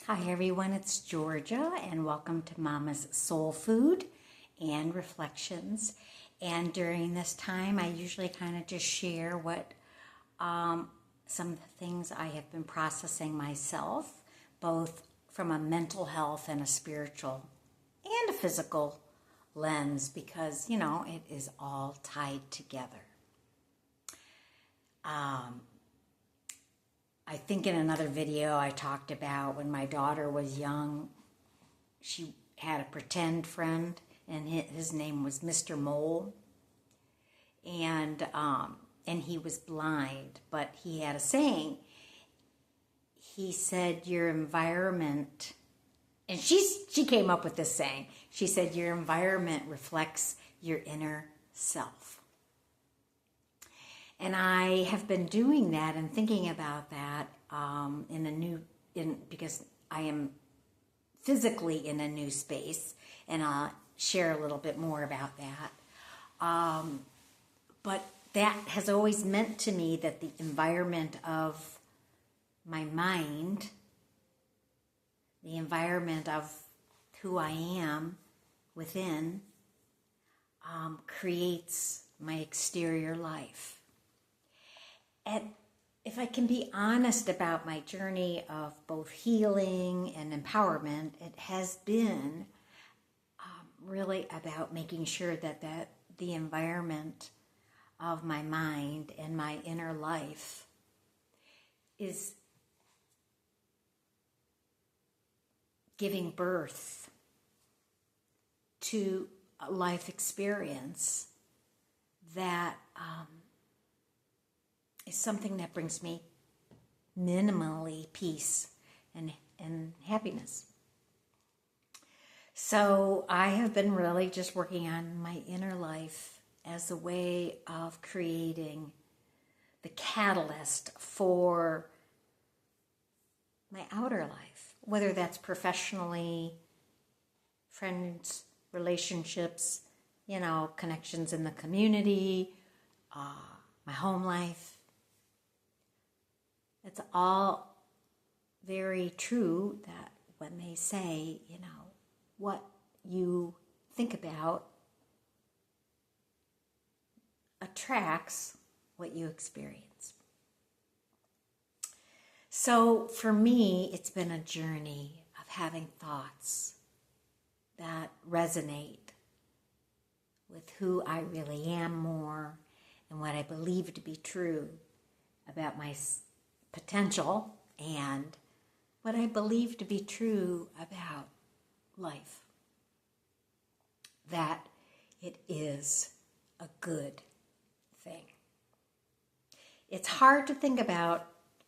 Hi everyone, it's Georgia and welcome to Mama's Soul Food and Reflections. And during this time, I usually kind of just share what some of the things I have been processing myself, both from a mental health and a spiritual and a physical lens, because, it is all tied together. I think in another video I talked about when my daughter was young, she had a pretend friend and his name was Mr. Mole. And he was blind, but he had a saying. He said, your environment, and she came up with this saying. She said, your environment reflects your inner self. And I have been doing that and thinking about that because I am physically in a new space, and I'll share a little bit more about that. But that has always meant to me that the environment of my mind, the environment of who I am within, creates my exterior life. And if I can be honest about my journey of both healing and empowerment, it has been really about making sure that the environment of my mind and my inner life is giving birth to a life experience that is something that brings me minimally peace and happiness. So I have been really just working on my inner life as a way of creating the catalyst for my outer life, whether that's professionally, friends, relationships, connections in the community, my home life. It's all very true that when they say, what you think about attracts what you experience. So for me, it's been a journey of having thoughts that resonate with who I really am more and what I believe to be true about my potential and what I believe to be true about life. That it is a good thing. It's hard to think about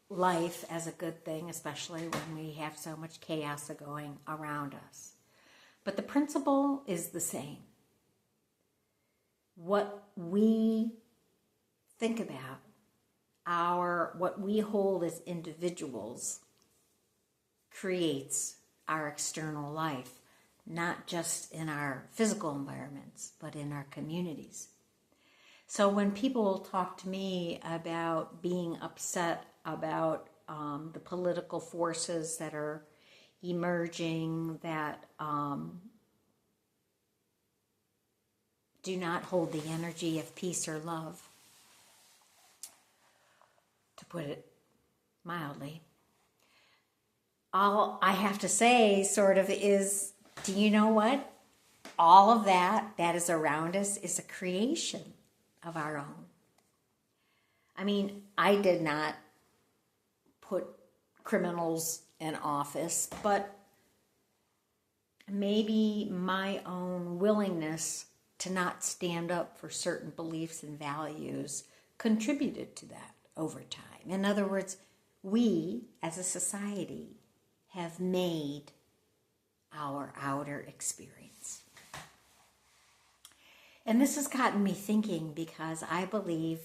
life as a good thing, especially when we have so much chaos going around us. But the principle is the same. What we think about, what we hold as individuals, creates our external life, not just in our physical environments, but in our communities. So when people talk to me about being upset about the political forces that are emerging that do not hold the energy of peace or love, to put it mildly, all I have to say sort of is, do you know what? All of that is around us is a creation of our own. I mean, I did not put criminals in office, but maybe my own willingness to not stand up for certain beliefs and values contributed to that over time. In other words, we as a society have made our outer experience. And this has gotten me thinking because I believe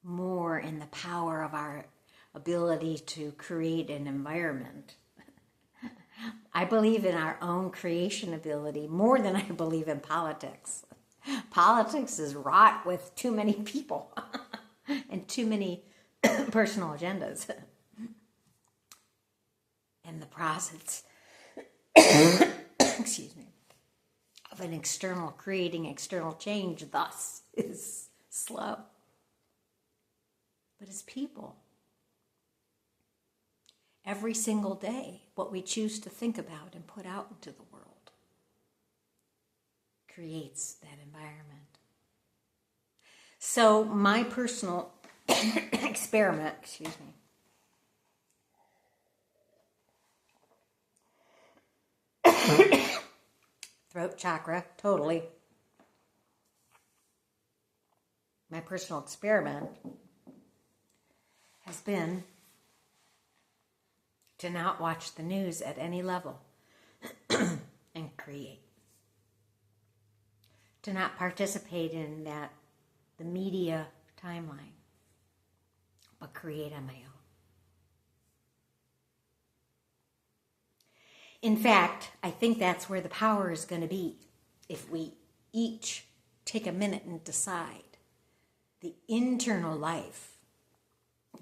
more in the power of our ability to create an environment. I believe in our own creation ability more than I believe in politics. Politics is wrought with too many people and too many personal agendas. process, excuse me, of creating external change, thus, is slow. But as people, every single day, what we choose to think about and put out into the world creates that environment. So my personal experiment, throat chakra, totally. My personal experiment has been to not watch the news at any level and create. To not participate in the media timeline, but create on my own. In fact, I think that's where the power is going to be if we each take a minute and decide the internal life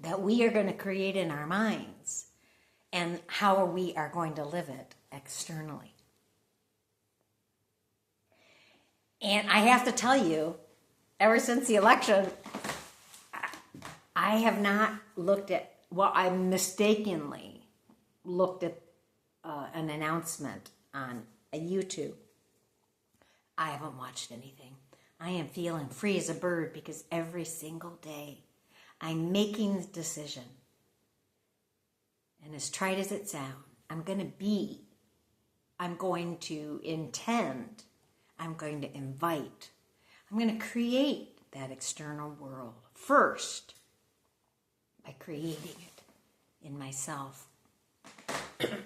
that we are going to create in our minds and how we are going to live it externally. And I have to tell you, ever since the election, I have not looked at, I mistakenly looked at an announcement on a YouTube. I haven't watched anything. I am feeling free as a bird because every single day I'm making the decision. And as trite as it sounds, I'm going to intend, I'm going to invite, I'm going to create that external world first by creating it in myself.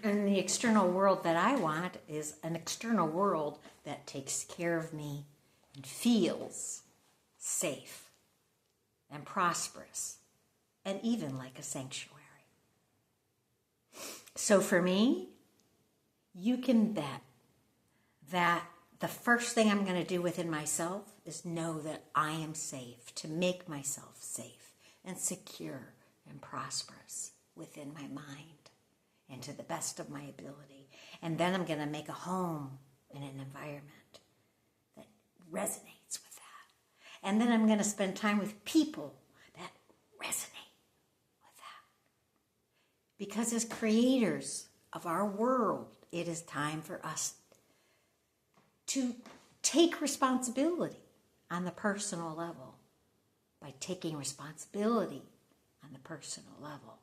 And the external world that I want is an external world that takes care of me and feels safe and prosperous and even like a sanctuary. So for me, you can bet that the first thing I'm going to do within myself is know that I am safe, to make myself safe and secure and prosperous within my mind and to the best of my ability. And then I'm going to make a home in an environment that resonates with that. And then I'm going to spend time with people that resonate with that. Because as creators of our world, it is time for us to take responsibility on the personal level by taking responsibility on the personal level.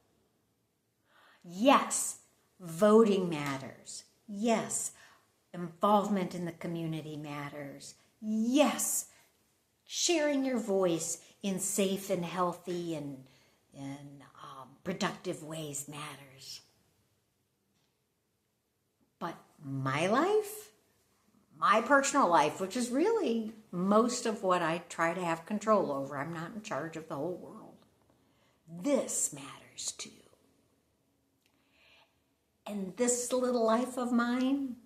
Yes, voting matters. Yes, involvement in the community matters. Yes, sharing your voice in safe and healthy and productive ways matters. But my life, my personal life, which is really most of what I try to have control over, I'm not in charge of the whole world. This matters too. And this little life of mine,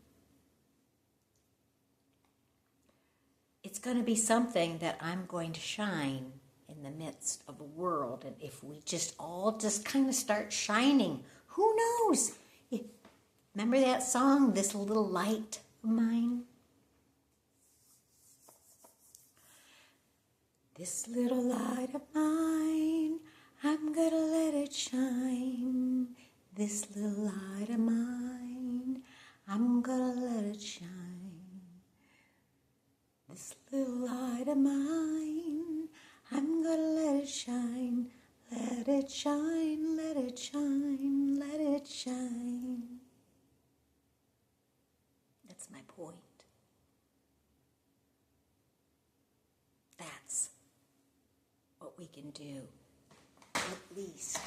it's going to be something that I'm going to shine in the midst of a world. And if we all kind of start shining, who knows? Remember that song, This Little Light of Mine? This little light of mine, I'm going to let it shine. This little light of mine, I'm gonna let it shine. This little light of mine, I'm gonna let it shine. Let it shine, let it shine, let it shine. That's my point. That's what we can do, at least.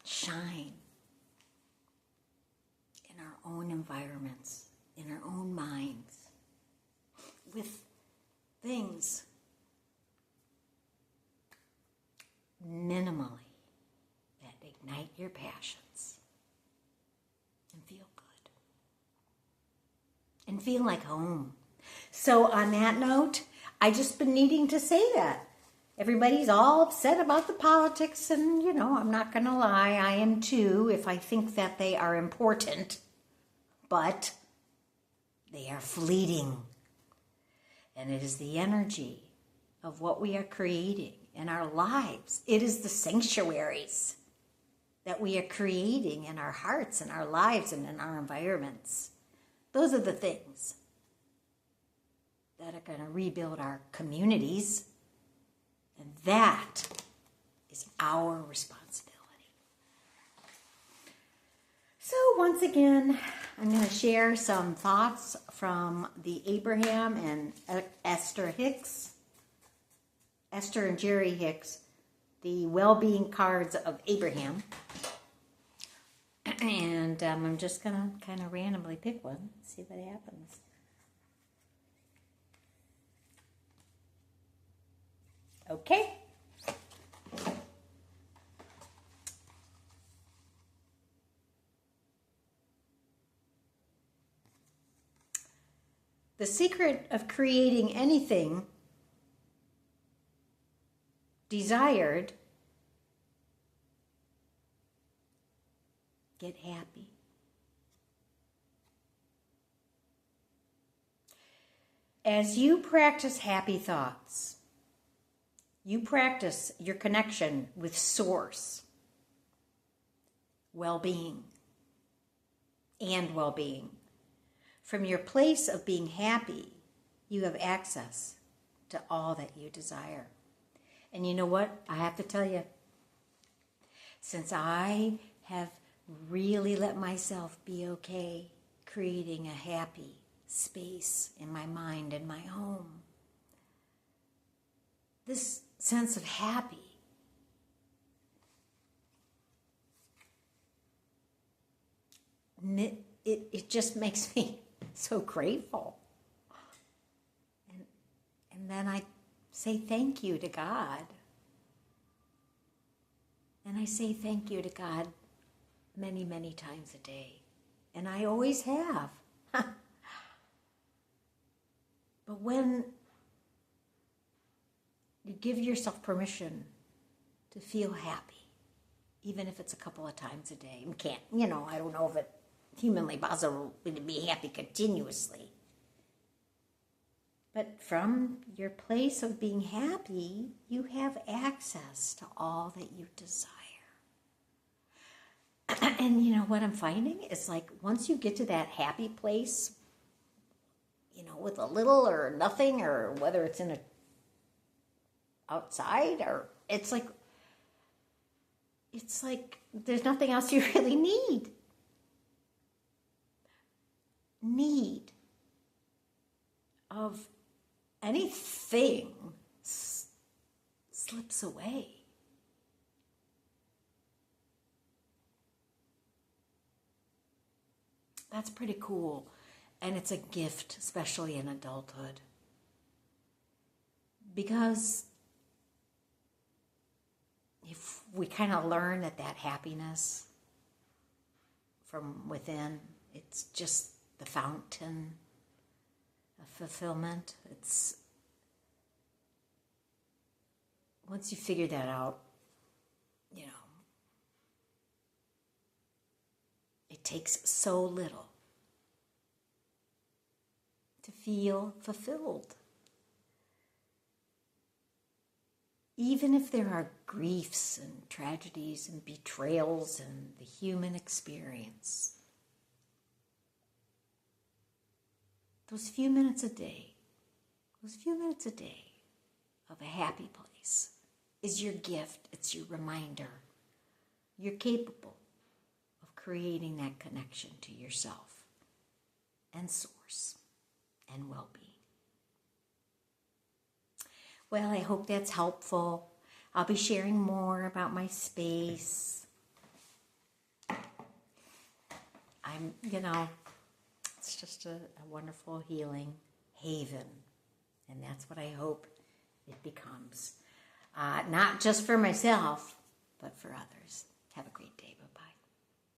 Shine in our own environments, in our own minds, with things minimally that ignite your passions and feel good and feel like home. So on that note, I just been needing to say that. everybody's all upset about the politics, and, I'm not going to lie, I am too, if I think that they are important, but they are fleeting. And it is the energy of what we are creating in our lives. It is the sanctuaries that we are creating in our hearts and our lives and in our environments. Those are the things that are going to rebuild our communities. And that is our responsibility. So once again, I'm going to share some thoughts from the Abraham and Esther and Jerry Hicks, the well-being cards of Abraham. And I'm just going to kind of randomly pick one, see what happens. Okay. The secret of creating anything desired, get happy. As you practice happy thoughts, you practice your connection with Source, well-being, and well-being. From your place of being happy, you have access to all that you desire. And you know what? I have to tell you, since I have really let myself be okay creating a happy space in my mind and my home, this sense of happy it just makes me so grateful. And then I say thank you to God. And I say thank you to God many, many times a day. And I always have. But when you give yourself permission to feel happy, even if it's a couple of times a day, and I don't know if it's humanly possible to be happy continuously. But from your place of being happy, you have access to all that you desire. And what I'm finding is, like, once you get to that happy place, with a little or nothing, or whether it's in outside, or it's like there's nothing else you really need of anything slips away. That's pretty cool. And it's a gift, especially in adulthood. Because if we kind of learn that happiness from within, it's just the fountain of fulfillment. It's once you figure that out, it takes so little to feel fulfilled. Even if there are griefs and tragedies and betrayals in the human experience, those few minutes a day of a happy place is your gift. It's your reminder. You're capable of creating that connection to yourself and Source and well-being. Well, I hope that's helpful. I'll be sharing more about my space. It's just a wonderful healing haven. And that's what I hope it becomes. Not just for myself, but for others. Have a great day. Bye-bye.